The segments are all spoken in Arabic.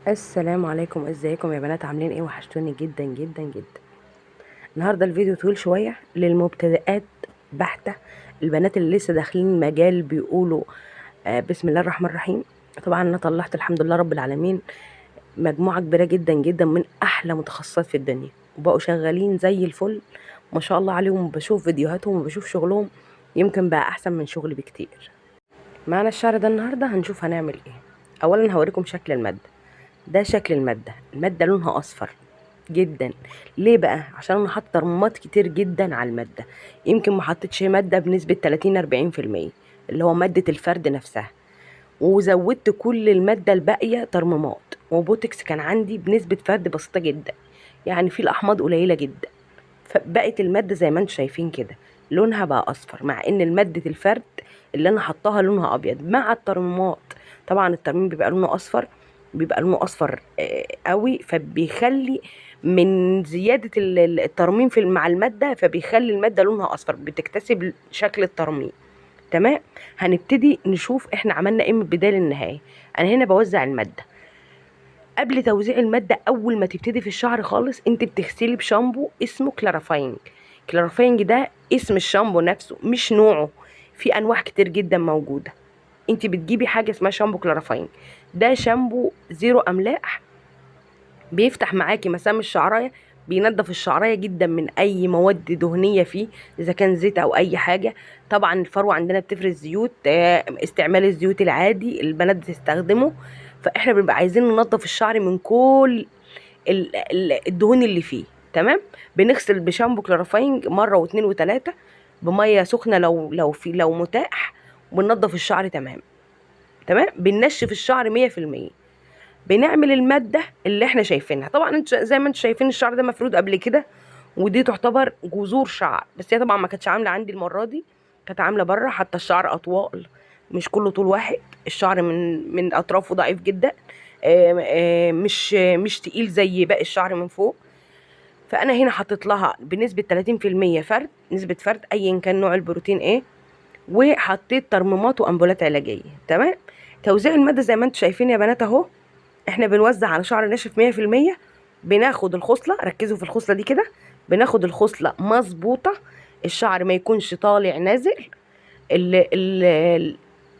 السلام عليكم، ازيكم يا بنات؟ عاملين ايه؟ وحشتوني جدا جدا جدا. النهارده الفيديو طويل شويه للمبتدئات بحته، البنات اللي لسه داخلين المجال بيقولوا بسم الله الرحمن الرحيم. طبعا انا طلعت الحمد لله رب العالمين مجموعه كبيره جدا جدا من احلى متخصصات في الدنيا، وبقوا شغالين زي الفل ما شاء الله عليهم. بشوف فيديوهاتهم وبشوف شغلهم، يمكن بقى احسن من شغلي بكتير. معنا الشهر ده النهارده هنشوف هنعمل ايه. اولا هوريكم شكل الماده. ده شكل المادة لونها أصفر جدا. ليه بقى؟ عشان أنا حاطة ترميمات كتير جدا على المادة. يمكن ما حطيتش مادة بنسبة 30-40%، اللي هو مادة الفرد نفسها، وزودت كل المادة الباقية ترميمات. وبوتكس كان عندي بنسبة فرد بسيطة جدا، يعني في الأحماض قليلة جدا. فبقت المادة زي ما انتم شايفين كده، لونها بقى أصفر، مع إن المادة الفرد اللي أنا حطاها لونها أبيض مع الترميمات. طبعا الترميم بيبقى لونه أصفر، بيبقى لونه أصفر قوي، فبيخلي من زيادة الترميم مع المادة، فبيخلي المادة لونها أصفر، بتكتسب شكل الترميم. تمام. هنبتدي نشوف احنا عملنا ايه من البداية للنهاية. أنا هنا بوزع المادة. قبل توزيع المادة، أول ما تبتدي في الشعر خالص، انت بتغسلي بشامبو اسمه كلارافاينج. كلارافاينج ده اسم الشامبو نفسه مش نوعه، في أنواع كتير جدا موجودة. انت بتجيبي حاجة اسمها شامبو كلارافاينج. ده شامبو زيرو أملاح، بيفتح معاكي مسام الشعرايه، بينظف الشعرايه جدا من اي مواد دهنيه فيه، اذا كان زيت او اي حاجه. طبعا الفروه عندنا بتفرز زيوت، استعمال الزيوت العادي البنات بتستخدمه. فاحنا بنبقى عايزين ننظف الشعر من كل الدهون اللي فيه. تمام. بنغسل بشامبو كلارافاينج مره واثنين وثلاثه بميه سخنه لو متاح، وبننضف الشعر. تمام. تمام. بننشف الشعر 100%. بنعمل المادة اللي احنا شايفينها. طبعا انت زي ما انتوا شايفين الشعر ده مفرود قبل كده، ودي تعتبر جذور شعر، بس هي طبعا ما كانتش عاملة عندي المرة دي، كانت عاملة بره. حتى الشعر أطوال، مش كله طول واحد. الشعر من أطرافه ضعيف جدا، مش تقيل زي باقي الشعر من فوق. فأنا هنا حطيت لها بنسبة 30% فرد، نسبة فرد أيا كان نوع البروتين ايه، وحطيت ترميمات وأمبولات علاجية. تمام. توزيع المادة زي ما انتوا شايفين يا بنات اهو. احنا بنوزع على شعر ناشف 100%. بناخد الخصلة، ركزوا في الخصلة دي كده، بناخد الخصلة مظبوطة، الشعر ما يكونش طالع نازل،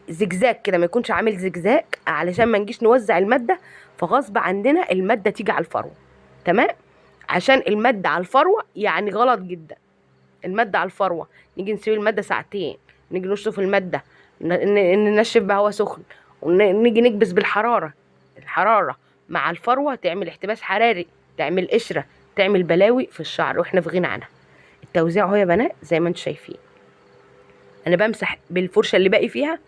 زجزاج كده، ما يكونش عامل زجزاج، علشان ما نجيش نوزع المادة فغصب عندنا المادة تيجي على الفروة. تمام. عشان المادة على الفروة يعني غلط جدا. المادة على الفروة نيجي نسيب المادة ساعتين، نيجي نشطف المادة، ننشف بهواء سخن، ونيجي نكبس بالحرارة. الحرارة مع الفروة تعمل احتباس حراري، تعمل قشرة، تعمل بلاوي في الشعر، واحنا في غنى عنها. التوزيع اهو يا بنات زي ما انتم شايفين. انا بمسح بالفرشة اللي باقي فيها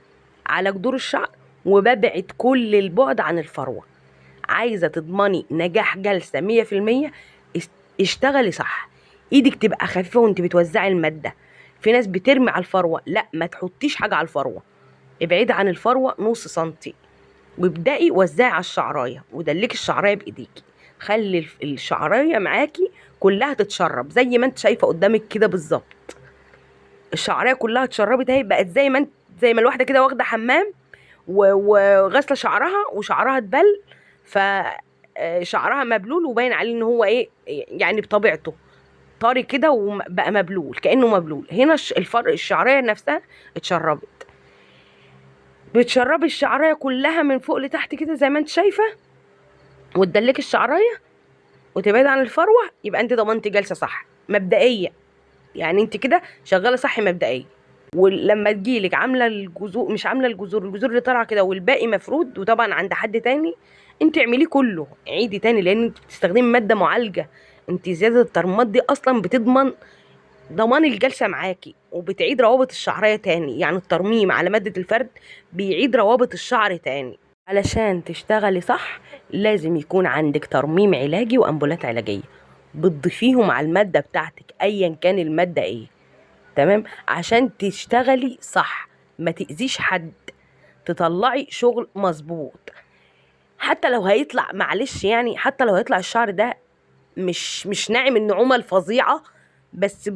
على جذور الشعر، وببعد كل البعد عن الفروة. عايزة تضمني نجاح جلسة 100%، اشتغلي صح. ايدك تبقى خفيفة وانت بتوزعي المادة. في ناس بترمي على الفروة، لا، ما تحطيش حاجة على الفروة، ابعدي عن الفروة نص سنتي، وابدأي وزعي على الشعراية، ودلكي الشعراية بايديكي. خلي الشعراية معاكي كلها تتشرب زي ما انت شايفة قدامك كده بالظبط. الشعراية كلها اتشربت اهي، بقت زي ما الواحدة كده واخدة حمام وغاسله شعرها، وشعرها اتبل، فشعرها مبلول وباين عليه ان هو ايه، يعني بطبيعته طري كده وبقى مبلول، كانه مبلول. هنا الفرق الشعريه نفسها اتشربت. بتشربي الشعريه كلها من فوق لتحت كده زي ما انت شايفه، وتدلكي الشعريه وتبعد عن الفروه، يبقى انت ضمنتي جلسه صح مبدئيه. يعني انت كده شغاله صح مبدئيا. ولما تجيلك عامله الجذور، مش عامله الجذور اللي طالعه كده والباقي مفرود، وطبعا عند حد تاني، انت اعمليه كله عيدي تاني، لان انت بتستخدمي ماده معالجه. انت زياده الترمات دي اصلا بتضمن ضمان الجلسه معاكي، وبتعيد روابط الشعريه تاني. يعني الترميم على ماده الفرد بيعيد روابط الشعر تاني. علشان تشتغلي صح لازم يكون عندك ترميم علاجي وامبولات علاجيه، بتضيفيهم على الماده بتاعتك ايا كان الماده ايه. تمام. عشان تشتغلي صح، ما تأذيش حد، تطلعي شغل مظبوط. حتى لو هيطلع، معلش يعني، حتى لو هيطلع الشعر ده مش ناعم النعومة الفظيعة، بس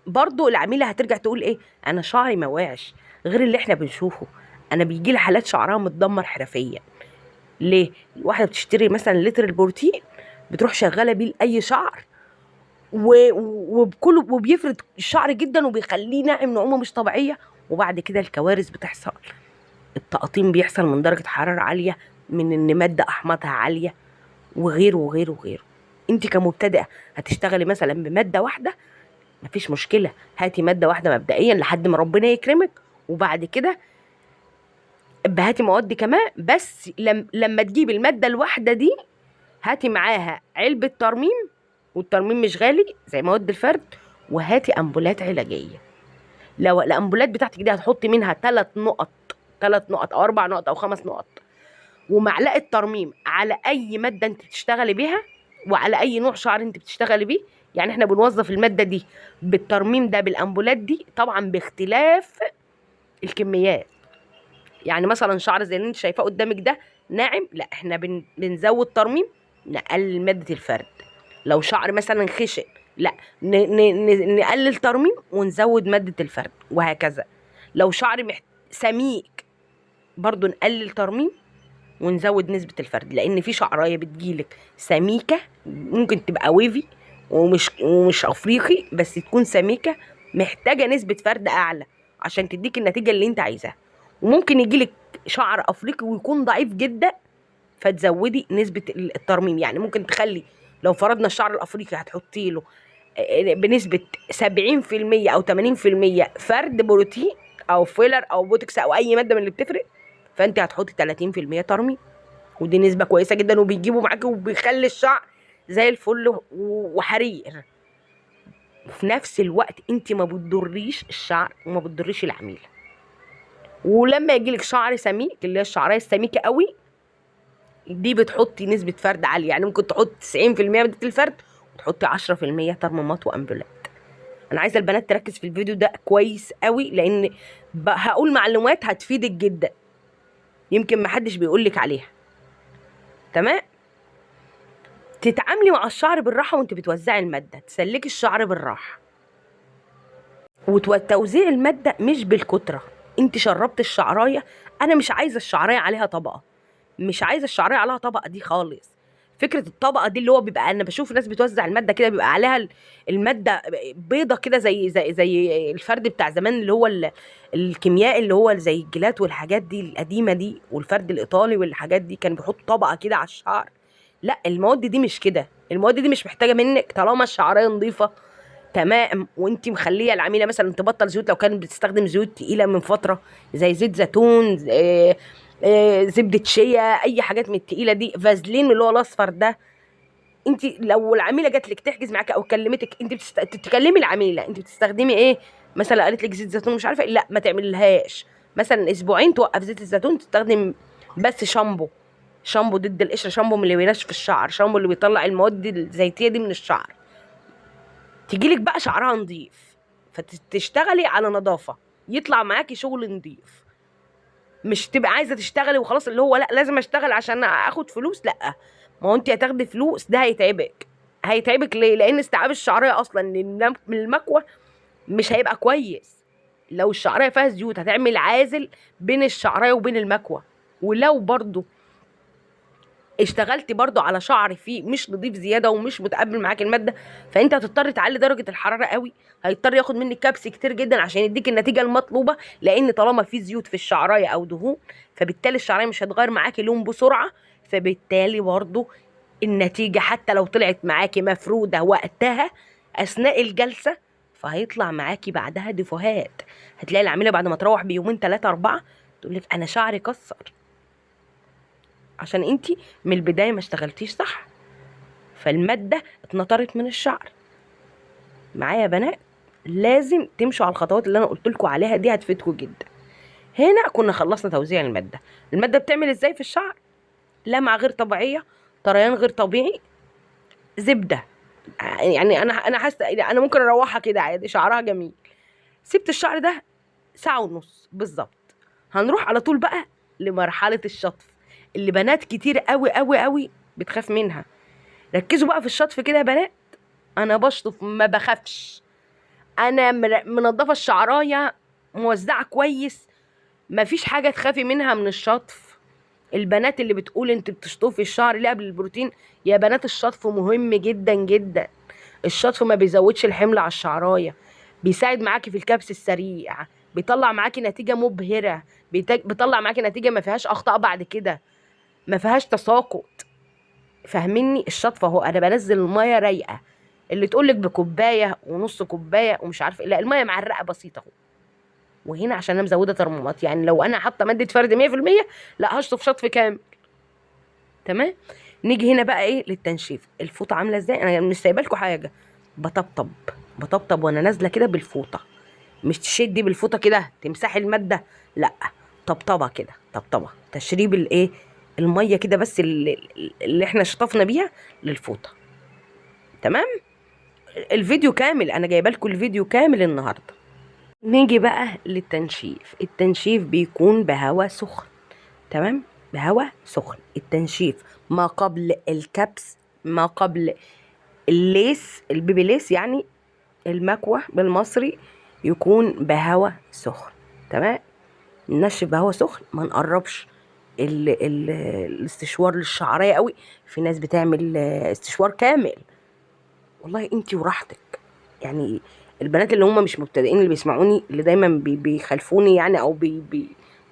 برضو العميلة هترجع تقول ايه، انا شعري ما واعش غير اللي احنا بنشوفه. انا بيجي لي حالات شعرها متدمر حرفيا. ليه؟ واحده بتشتري مثلا لتر البروتين بتروح شغاله بيه لاي شعر وبكله وبيفرد الشعر جدا وبيخليه ناعم نعومه مش طبيعيه، وبعد كده الكوارث بتحصل. التقطيم بيحصل من درجه حراره عاليه، من ان ماده احماضها عاليه، وغيره وغيره وغيره. انت كمبتدئه هتشتغلي مثلا بماده واحده، مفيش مشكله، هاتي ماده واحده مبدئيا لحد ما ربنا يكرمك، وبعد كده هاتي مواد كمان. بس لما تجيبي الماده الواحده دي هاتي معاها علبه ترميم، والترميم مش غالي زي مواد الفرد، وهاتي امبولات علاجيه. لو الامبولات بتاعتك دي هتحطي منها 3 نقط، 3 نقط او 4 نقط او 5 نقط، ومعلقه ترميم على اي ماده انت بتشتغلي بيها، وعلى اي نوع شعر انت بتشتغلي بيه. يعني احنا بنوظف الماده دي بالترميم ده بالامبولات دي طبعا باختلاف الكميات. يعني مثلا شعر زي اللي انت شايفاه قدامك ده ناعم، لا احنا بنزود ترميم، نقلل ماده الفرد. لو شعر مثلا خشن، لا نقلل ترميم ونزود ماده الفرد، وهكذا. لو شعر سميك برضو نقلل ترميم ونزود نسبة الفرد، لأن في شعراية بتجيلك سميكة ممكن تبقى ويفي ومش أفريقي، بس تكون سميكة محتاجة نسبة فرد أعلى عشان تديك النتيجة اللي أنت عايزاها. وممكن يجيلك شعر أفريقي ويكون ضعيف جدا، فتزودي نسبة الترميم. يعني ممكن تخلي، لو فرضنا الشعر الأفريقي هتحطي له بنسبة 70% أو 80% فرد بروتين أو فيلر أو بوتكس أو أي مادة من اللي بتفرق، فأنت هتحطي 30% ترميم، ودي نسبة كويسة جدا، وبيجيبوا معاكي وبيخلي الشعر زي الفل وحرير. وفي نفس الوقت انت ما بتضريش الشعر وما بتضريش العميل. ولما يجيلك شعر سميك، اللي هي الشعريه السميكه قوي دي، بتحطي نسبة فرد عالية. يعني ممكن تحطي 90% مادة الفرد وتحطي 10% ترميمات وأمبولات. أنا عايزة البنات تركز في الفيديو ده كويس قوي، لأن هقول معلومات هتفيدك جدا يمكن محدش بيقولك عليها. تمام؟ تتعاملي مع الشعر بالراحة وانت بتوزعي المادة، تسلكي الشعر بالراحة، وتوزيع المادة مش بالكترة. انت شربت الشعراية، انا مش عايزة الشعراية عليها طبقة، مش عايزة الشعراية عليها طبقة دي خالص. فكرة الطبقة دي اللي هو بيبقى، انا بشوف ناس بتوزع المادة كده بيبقى عليها المادة بيضة كده زي الفرد بتاع زمان، اللي هو الكيميائي، اللي هو زي الجيلات والحاجات دي القديمة دي، والفرد الإيطالي والحاجات دي، كان بيحطوا طبقة كده على الشعر. لا، المواد دي مش كده، المواد دي مش محتاجة منك طالما الشعراية نظيفة تمام، وانت مخليه العميله مثلا تبطل زيوت لو كانت بتستخدم زيوت تقيله من فتره، زي زيت زيتون، زبده شيا، اي حاجات من التقيله دي، فازلين من اللي هو الاصفر ده. انت لو العميله جات لك تحجز معاكي او كلمتك، انت تكلمي العميله انت بتستخدمي ايه، مثلا قالت لك زيت زيتون مش عارفه لا ما تعملهاش. مثلا اسبوعين توقف زيت الزيتون، تستخدم بس شامبو، شامبو ضد القشره، شامبو من اللي بينشف الشعر، شامبو اللي بيطلع المواد الزيتيه دي من الشعر. تجيلك بقى شعرها نظيف، فتشتغلي على نظافة، يطلع معاكي شغل نظيف. مش تبقى عايزة تشتغلي وخلاص اللي هو لا لازم اشتغل عشان اخد فلوس، لا. ما هو انت هتاخدي فلوس ده هيتعبك. هيتعبك ليه؟ لان استيعاب الشعرية اصلا من المكوى مش هيبقى كويس. لو الشعرية فيها زيوت هتعمل عازل بين الشعرية وبين المكوى. ولو برضو اشتغلتي برضو على شعر فيه مش نضيف زياده ومش متقبل معاك الماده، فانت هتضطر تعلي درجه الحراره قوي، هيضطر ياخد منك كبس كتير جدا عشان يديك النتيجه المطلوبه. لان طالما في زيوت في الشعرايه او دهون، فبالتالي الشعرايه مش هتغير معاكي لون بسرعه، فبالتالي برضو النتيجه حتى لو طلعت معاكي مفروده وقتها اثناء الجلسه، فهيطلع معاكي بعدها ديفوهات. هتلاقي العميله بعد ما تروح بيومين 3 4 تقول لك انا شعري كسر، عشان انتي من البدايه ما اشتغلتيش صح، فالماده اتنطرت من الشعر. معايا يا بنات؟ لازم تمشوا على الخطوات اللي انا قلت لكم عليها دي، هتفيدكم جدا. هنا كنا خلصنا توزيع الماده. الماده بتعمل ازاي في الشعر؟ لمعه غير طبيعيه، طريان غير طبيعي، زبده. يعني انا حاسه انا ممكن اروحها كده عادي، شعرها جميل. سبت الشعر ده ساعه ونص بالظبط، هنروح على طول بقى لمرحله الشطف، اللي بنات كتير قوي قوي قوي بتخاف منها. ركزوا بقى في الشطف كده يا بنات. انا بشطف ما بخافش، انا منضفه الشعرايه، موزعه كويس، مفيش حاجه تخافي منها من الشطف. البنات اللي بتقول انت بتشطفي الشعر ليه قبل البروتين، يا بنات الشطف مهم جدا جدا. الشطف ما بيزودش الحمل على الشعرايه، بيساعد معاكي في الكبس السريع، بيطلع معاكي نتيجه مبهره، بيطلع معاكي نتيجه ما فيهاش اخطاء بعد كده، ما فيهاش تساقط. فاهميني؟ الشطف اهو انا بنزل الميه رايقه. اللي تقولك بكوبايه ونص كوبايه ومش عارفه لا، الميه معرقه بسيطه اهو. وهنا عشان انا مزوده ترمومات، يعني لو انا حاطه ماده فرد 100% لا هشطف شطف كامل. تمام. نيجي هنا بقى ايه للتنشيف. الفوطه عامله ازاي؟ انا مش سايبه لكم حاجه. بطبطب بطبطب وانا نازله كده بالفوطه، مش تشدي بالفوطه كده تمسحي الماده، لا، طبطبه كده، طبطبه تشريب الايه، الميه كده بس اللي احنا شطفنا بيها للفوطه. تمام. الفيديو كامل انا جايبه لكم الفيديو كامل النهارده. نيجي بقى للتنشيف. التنشيف بيكون بهواء سخن. تمام. بهواء سخن. التنشيف ما قبل الكبس، ما قبل الليس، البيبي ليس يعني، المكوى بالمصري، يكون بهواء سخن. تمام. ننشف بهواء سخن، ما نقربش الاستشوار للشعريه قوي. في ناس بتعمل استشوار كامل، والله انتي وراحتك. يعني البنات اللي هم مش مبتدئين اللي بيسمعوني، اللي دايما بيخالفوني يعني، او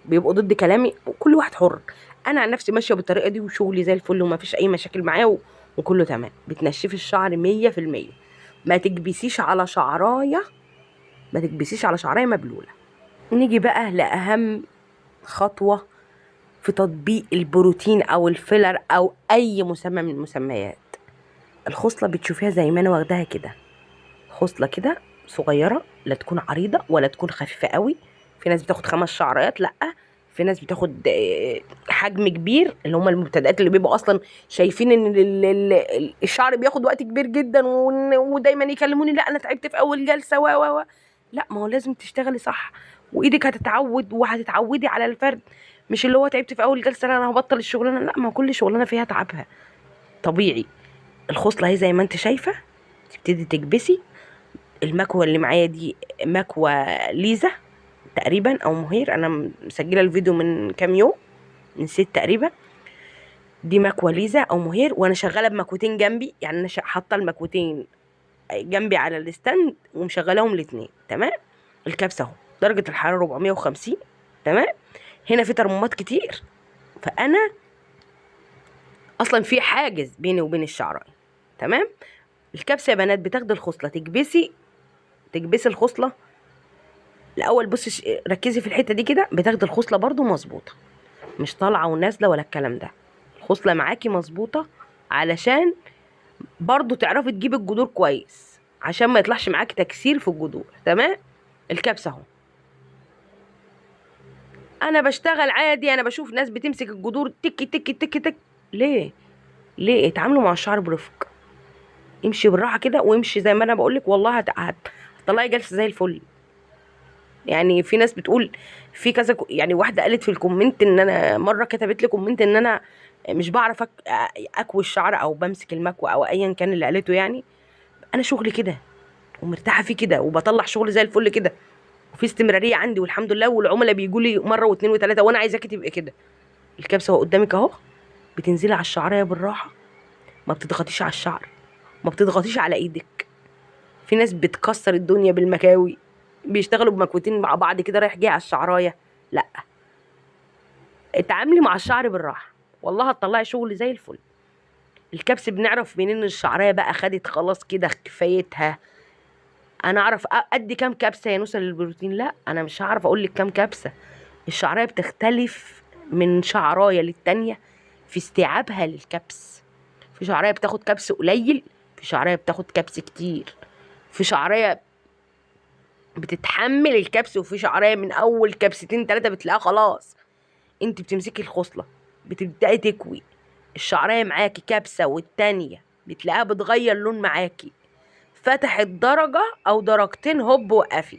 بيبقوا ضد كلامي، كل واحد حر. انا عن نفسي ماشيه بالطريقه دي وشغلي زي الفل وما فيش اي مشاكل معايا وكله تمام. بتنشفي الشعر 100%. ما تكبسيش على شعرايه، ما تكبسيش على شعرايه مبلوله. نيجي بقى لاهم خطوه في تطبيق البروتين او الفيلر او اي مسمى من المسميات. الخصله بتشوفيها زي ما انا واخداها كده، خصله كده صغيره، لا تكون عريضه ولا تكون خفيفه قوي. في ناس بتاخد 5 شعرات، لا، في ناس بتاخد حجم كبير، اللي هم المبتدئات اللي بيبقوا اصلا شايفين ان الشعر بياخد وقت كبير جدا، ودايما يكلموني لا انا تعبت في اول جلسه و لا، ما هو لازم تشتغلي صح، وايدك هتتعود وهتتعودي على الفرد. مش اللي هو تعبت في اول جلسه لا انا هبطل الشغلانه، لا، ما هو كل شغلانه فيها تعبها طبيعي. الخصله اهي زي ما انت شايفه، تبتدي تكبسي. المكوه اللي معايا دي مكوه ليزا تقريبا او مهير، انا مسجله الفيديو من كام يوم، نسيت تقريبا. دي مكوه ليزا او مهير، وانا شغاله بمكوتين جنبي، يعني انا حاطه المكوتين جنبي على الستاند ومشغلاهم الاثنين. تمام. الكبسه اهو درجه الحراره 450. تمام. هنا في ترمومات كتير، فانا اصلا في حاجز بيني وبين الشعرايه. تمام. الكبسه يا بنات بتاخدي الخصله تكبسي الخصله الاول. بصي ركزي في الحته دي كده، بتاخدي الخصله برضو مظبوطه، مش طالعه ونازله ولا الكلام ده. الخصله معاكي مظبوطه علشان برضو تعرفي تجيبي الجذور كويس، عشان ما يطلعش معاكي تكسير في الجذور. تمام. الكبسه اهو انا بشتغل عادي، انا بشوف ناس بتمسك الجذور تك تك تك تك. ليه؟ ليه؟ اتعاملوا مع الشعر برفق، امشي بالراحه كده، وامشي زي ما انا بقولك، والله هتطلعي جلسه زي الفل. يعني في ناس بتقول في كذا يعني واحده قالت في الكومنت ان انا مره كتبت لي كومنت ان انا مش بعرف اكوي الشعر او بمسك المكوى او ايا كان اللي قالته يعني. انا شغلي كده ومرتاحه فيه كده، وبطلع شغل زي الفل كده، وفي استمراريه عندي والحمد لله، والعملاء بيجوا لي مره واثنين وثلاثه، وانا عايزاكي تبقي كده. الكبسه اهو قدامك اهو، بتنزلي على الشعريه بالراحه، ما بتضغطيش على الشعر، ما بتضغطيش على ايدك. في ناس بتكسر الدنيا بالمكاوي، بيشتغلوا بمكوتين مع بعض كده رايح جاي على الشعرايه، لا، اتعاملي مع الشعر بالراحه، والله هتطلعي شغل زي الفل. الكبس بنعرف منين الشعريه بقى خدت خلاص كده كفايتها. انا اعرف ادي كام كبسه يا نوسه للبروتين؟ لا، انا مش هعرف اقول لك كام كبسه. الشعريه بتختلف من شعرايه للتانيه في استيعابها للكبس. في شعريه بتاخد كبس قليل، في شعريه بتاخد كبس كتير، في شعريه بتتحمل الكبس، وفي شعريه من اول كبستين 3 بتلاقيها خلاص. انت بتمسكي الخصله بتبداي تكوي الشعريه معاكي كبسه والتانيه بتلاقيها بتغير لون معاكي، فتحت درجه او درجتين هوب وقفي.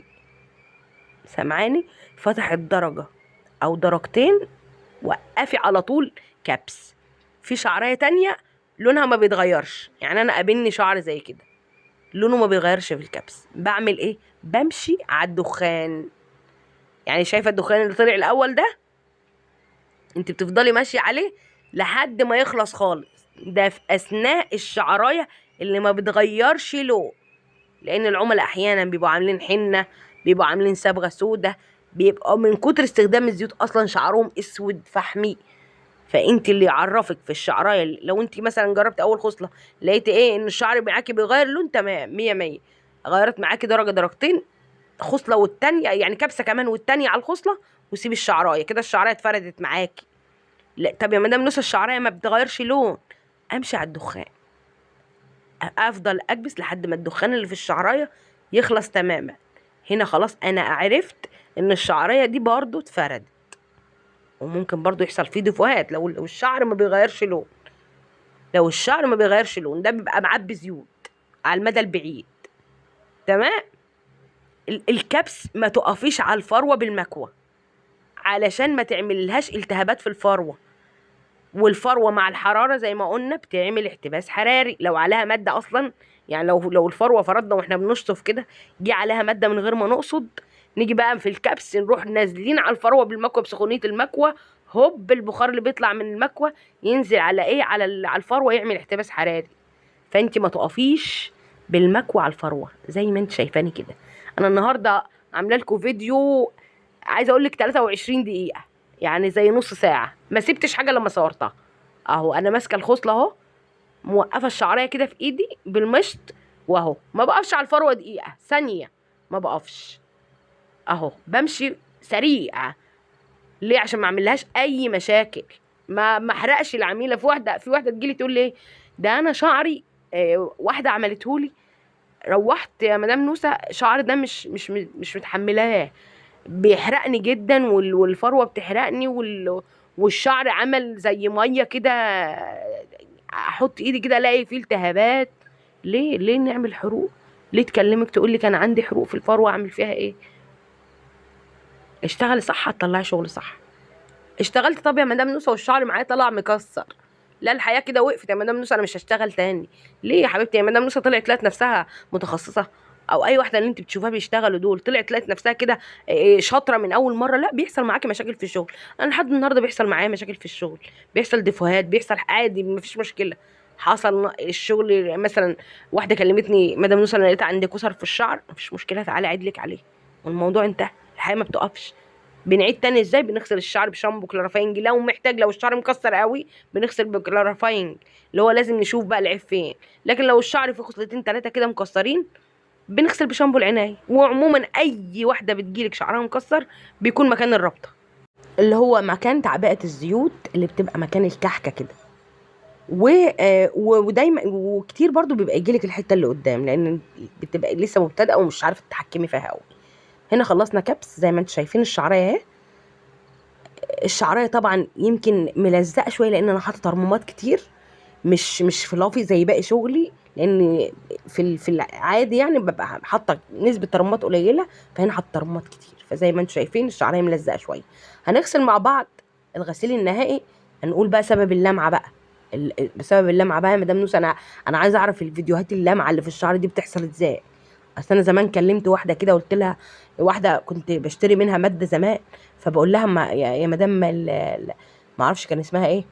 سامعاني؟ فتحت درجه او درجتين وقفي على طول كبس. في شعريه تانية لونها ما بيتغيرش، يعني انا قابلني شعر زي كده لونه ما بيغيرش في الكبس، بعمل ايه؟ بمشي على الدخان. يعني شايفه الدخان اللي طلع الاول ده؟ انت بتفضلي ماشيه عليه لحد ما يخلص خالص. ده في اثناء الشعرايه اللي ما بتغيرش لون، لان العملاء احيانا بيبقوا عاملين حنه، بيبقوا عاملين صبغه سودة، بيبقوا من كتر استخدام الزيوت اصلا شعرهم اسود فحمي. فانت اللي يعرفك في الشعرايه، لو انت مثلا جربت اول خصله لقيت ايه ان الشعر معاكي بيغير لون، تمام، مية مية. غيرت معاكي درجه درجتين، خصله والتانيه يعني كبسه كمان والتانيه على الخصله، وسيبي الشعرايه كده، الشعرايه اتفردت معاكي. لا طب يا مدام نص الشعرايه ما بتغيرش لون، امشي على الدخان، افضل اكبس لحد ما الدخان اللي في الشعرايه يخلص تماما. هنا خلاص انا عرفت ان الشعرايه دي برضو اتفردت. وممكن برضو يحصل فيه دفوهات لو الشعر ما بيغيرش لون. لو الشعر ما بيغيرش لون ده بيبقى معبي زيوت على المدى البعيد. تمام. الكبس ما تقفيش على الفروه بالمكوى علشان ما تعملهاش التهابات في الفروه. والفروه مع الحراره زي ما قلنا بتعمل احتباس حراري لو عليها ماده اصلا. يعني لو الفروه فرضنا واحنا بنشطف كده جه عليها ماده من غير ما نقصد، نيجي بقى في الكبس نروح نازلين على الفروه بالمكوى بسخونيه المكوى، هوب البخار اللي بيطلع من المكوى ينزل على ايه، على الفروه، يعمل احتباس حراري. فانت ما تقفيش بالمكوى على الفروه زي ما انت شايفاني كده. انا النهارده عامله لكم فيديو عايزه اقول لك 23 دقيقه، يعني زي نص ساعه، ما سبتش حاجه لما صورتها. اهو انا ماسكه الخصله اهو، موقفه الشعريه كده في ايدي بالمشط، واهو ما بقفش على الفروه دقيقه ثانيه، ما بقفش، اهو بمشي سريعه. ليه؟ عشان ما اعملهاش اي مشاكل، ما احرقش العميله. في واحده تجيلي تقول لي ده انا شعري، واحده عملتهولي، روحت يا مدام نوسه شعري ده مش متحملاه، بيحرقني جدا والفروه بتحرقني والشعر عمل زي ميه كده، احط ايدي كده الاقي فيه التهابات. ليه نعمل حروق؟ ليه تكلمك تقول لك انا عندي حروق في الفروه، اعمل فيها ايه؟ اشتغلي صح هتطلعي شغل صح. اشتغلت طب يا مدام نوسه والشعر معايا طلع مكسر، لا الحياه كده وقفت يا مدام نوسه انا مش هشتغل تاني. ليه يا حبيبتي؟ يا مدام نوسه طلعت لقت نفسها متخصصه، او اي واحده اللي انت بتشوفها بيشتغلوا دول طلعت لقت نفسها كده شاطره من اول مره؟ لا، بيحصل معاكي مشاكل في الشغل. انا لحد النهارده بيحصل معايا مشاكل في الشغل، بيحصل ديفوهات، بيحصل عادي مفيش مشكله. حصل الشغل مثلا، واحده كلمتني مدام نوسه انا لقيت عندي كسر في الشعر، مفيش مشكله تعالي اعيد لك عليه والموضوع انتهى. الحياه ما بتقفش. بنعيد تاني ازاي؟ بنغسل الشعر بشامبو كلارافينج، لو محتاج، لو الشعر مكسر قوي بنغسل بكلارافينج، اللي هو لازم نشوف بقى العيب فين. لكن لو الشعر فيه خصلتين ثلاثه كده مكسرين بنغسل بشامبو العنايه. وعموما اي واحده بتجيلك شعرها مكسر بيكون مكان الرابطه، اللي هو مكان تعبئه الزيوت اللي بتبقى مكان الكحكه كده. ودايما وكتير برضو بيبقى يجيلك الحته اللي قدام، لان بتبقى لسه مبتدئه ومش عارفه تتحكمي فيها قوي. هنا خلصنا كبس زي ما انتم شايفين الشعريه اهي. الشعريه طبعا يمكن ملزقه شويه لان انا حاطه ترمومات كتير، مش فلافي زي باقي شغلي، لان في العادي يعني ببقى حاطه نسبه ترمومات قليله، فهنا حاطه ترمومات كتير، فزي ما انتم شايفين الشعريه ملزقه شويه. هنغسل مع بعض الغسيل النهائي. هنقول بقى سبب اللمعه بقى. بسبب اللمعه بقى يا مدام نوس، انا عايزه اعرف الفيديوهات اللمعه اللي في الشعر دي بتحصل ازاي. اصل انا زمان كلمت واحده كده قلت لها، واحده كنت بشتري منها ماده زمان، فبقول لها ما يا مدام ما اعرفش كان اسمها ايه،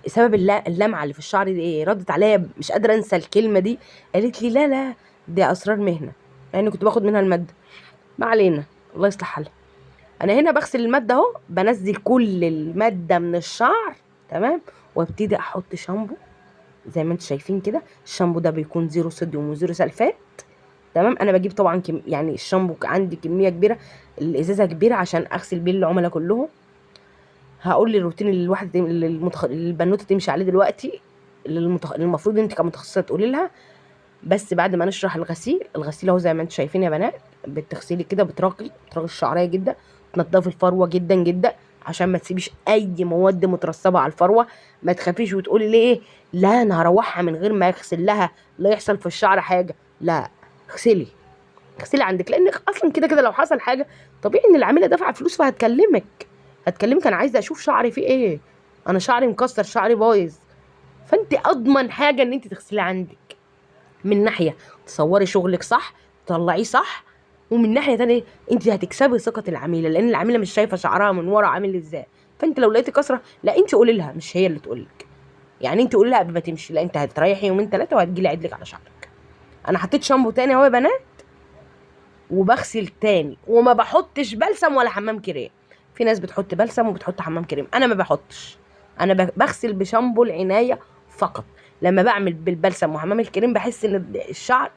سبب اللمعه اللي في الشعر دي ايه؟ ردت عليا مش قادره انسى الكلمه دي، قالت لي لا لا دي اسرار مهنه، يعني كنت باخد منها الماده. ما علينا، الله يصلح حالها. انا هنا بغسل الماده اهو، بنزل كل الماده من الشعر، تمام، وابتدي احط شامبو زي ما انتم شايفين كده. الشامبو ده بيكون زيرو صوديوم وزيرو سلفات، تمام. انا بجيب طبعا يعني الشامبو عندي كميه كبيره، الازازه كبيره عشان اغسل بيه العملاء كلهم. هقول لي الروتين اللي البنوته تمشي عليه دلوقتي، اللي المفروض انت كمتخصصه تقولي لها. بس بعد ما نشرح الغسيل اهو زي ما انتم شايفين يا بنات، بتغسلي كده، بتراقي الشعريه جدا، تنضفي الفروه جدا جدا عشان ما تسيبيش اي مواد مترسبه على الفروه. ما تخافيش وتقولي ليه ايه، لا انا هروحها من غير ما اغسل لها لا يحصل في الشعر حاجه. لا، اغسلي عندك، لانك اصلا كده كده لو حصل حاجه طبيعي ان العامله دافعه فلوس، هتكلمك انا عايزه اشوف شعري فيه ايه، انا شعري مكسر، شعري بايظ. فانت اضمن حاجه ان انت تغسلي عندك، من ناحيه تصوري شغلك صح، تطلعيه صح، ومن ناحيه تانية انت هتكسبي ثقه العميله، لان العميله مش شايفه شعرها من ورا عامل ازاي، فانت لو لقيتي كسره، لا انت قولي لها، مش هي اللي تقول لك. يعني انت قولي لها قبل ما تمشي، لا انت هتريحي يومين 3 وهتجي لي اعيد لك على شعرك. انا حطيت شامبو تاني اهو يا بنات، وبغسل تاني، وما بحطش بلسم ولا حمام كريم. في ناس بتحط بلسم وبتحط حمام كريم، انا ما بحطش. انا بغسل بشامبو العنايه فقط. لما بعمل بالبلسم وحمام الكريم بحس ان الشعر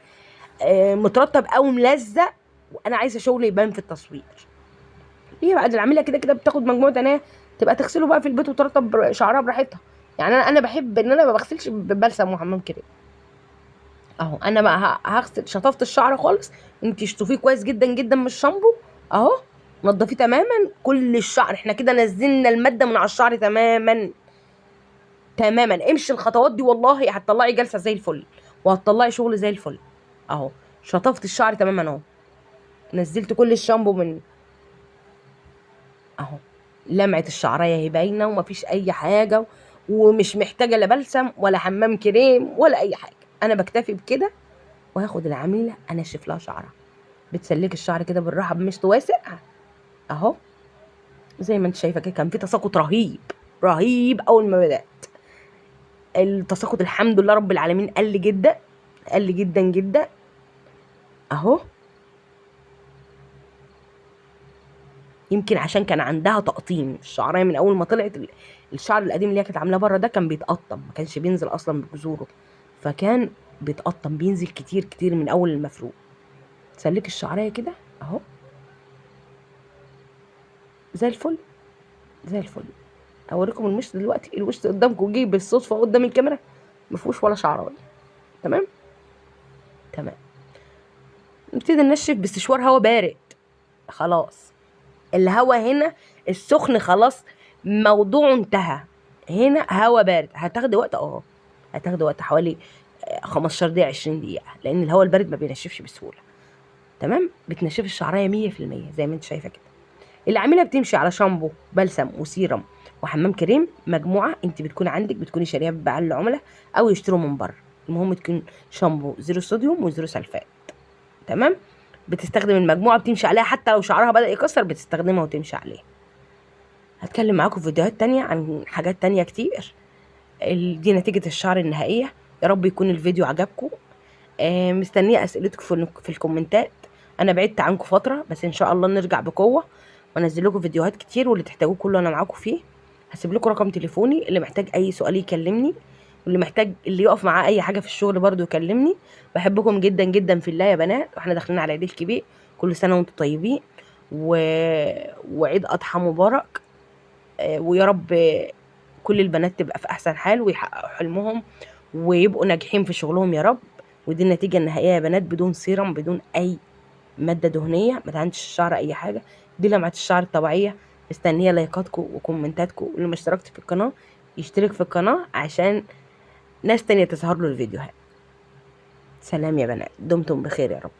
مترطب او ملزق، وانا عايزه شغل يبان في التصوير. هي بعد العمليه كده كده بتاخد مجموعه عنايه، تبقى تغسله بقى في البيت وترطب شعرها براحتها. يعني انا بحب ان انا ما بغسلش ببلسم وحمام كريم. اهو انا بقى هغسل شطفت الشعر خالص، انتي اشطفيه كويس جدا جدا من الشامبو اهو، نضفيه تماما كل الشعر. احنا كده نزلنا الماده من على الشعر تماما تماما. امشي الخطوات دي والله هتطلعي جلسه زي الفل، وهتطلعي شغل زي الفل. اهو شطفت الشعر تماما اهو، نزلت كل الشامبو من اهو، لمعه الشعريه هي باينه ومفيش اي حاجه، ومش محتاجه لا بلسم ولا حمام كريم ولا اي حاجه. انا بكتفي بكده، وهاخد العميله انشف لها شعرها. بتسلكي الشعر كده بالراحه بمشط واسع اهو، زي ما انت شايفه كده. كان في تساقط رهيب رهيب اول ما بدات. التساقط الحمد لله رب العالمين قل جدا، قل جدا جدا اهو. يمكن عشان كان عندها تقطيم الشعريه من اول ما طلعت. الشعر القديم اللي هي كانت عاملاه بره ده كان بيتقطم، ما كانش بينزل اصلا بجذوره، فكان بيتقطم بينزل كتير كتير من اول المفروض. تسلكي الشعريه كده اهو زي الفل زي الفل. اوريكم المشط دلوقتي، الوش قدامكم جه بالصدفه قدام الكاميرا ما فيهوش ولا شعرايه. تمام تمام. نبتدي ننشف باستشوار هواء بارد. خلاص الهواء هنا السخن خلاص موضوعه انتهى. هنا هواء بارد، هتاخدي وقت هتاخدي وقت حوالي 15 دقيقه 20 دقيقه، لان الهواء البارد ما بينشفش بسهوله. تمام. بتنشف الشعريه 100% زي ما انت شايفه كده. العميله بتمشي على شامبو بلسم وسيرم وحمام كريم مجموعه، انت بتكون عندك بتكوني شاريها ببيع العملاء او يشتروا من بره. المهم تكون شامبو زيرو صوديوم وزيرو سلفات. تمام. بتستخدم المجموعه بتمشي عليها، حتى لو شعرها بدأ يكسر بتستخدمها وتمشي عليها. هتكلم معاكم في فيديوهات تانية عن حاجات تانية كتير. دي نتيجة الشعر النهائية. يا رب يكون الفيديو عجبكم. مستنية أسئلتكم في الكومنتات. أنا بعدت عنكم فترة، بس إن شاء الله نرجع بقوة وأنزل لكم فيديوهات كتير، واللي تحتاجوه كله أنا معاكم فيه. هسيب لكم رقم تليفوني، اللي محتاج أي سؤال يكلمني، واللي محتاج اللي يقف معاه أي حاجة في الشغل برضو يكلمني. بحبكم جدا جدا في الله يا بنات، واحنا داخلين على عيد الكبير. كل سنة وانتم طيبين وعيد أضحى مبارك. ويا رب كل البنات تبقى في احسن حال ويحققوا حلمهم ويبقوا ناجحين في شغلهم يا رب. ودي النتيجه النهائيه يا بنات، بدون سيرم بدون اي ماده دهنيه، ما تعنيش الشعر اي حاجه. دي لمعه الشعر الطبيعيه. مستنيه لايكاتكم وكومنتاتكم، واللي ما اشتركش في القناه يشترك في القناه عشان ناس تانية تظهر له الفيديوهات. سلام يا بنات، دمتم بخير يا رب.